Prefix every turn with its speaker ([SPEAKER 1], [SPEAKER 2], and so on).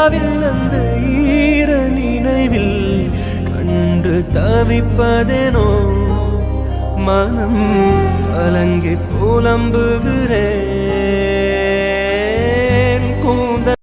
[SPEAKER 1] நிலாவில் அந்த ஈர நினைவில் கண்டு தவிப்பதேனோ மனம் கலங்கி புலம்புகிறேன்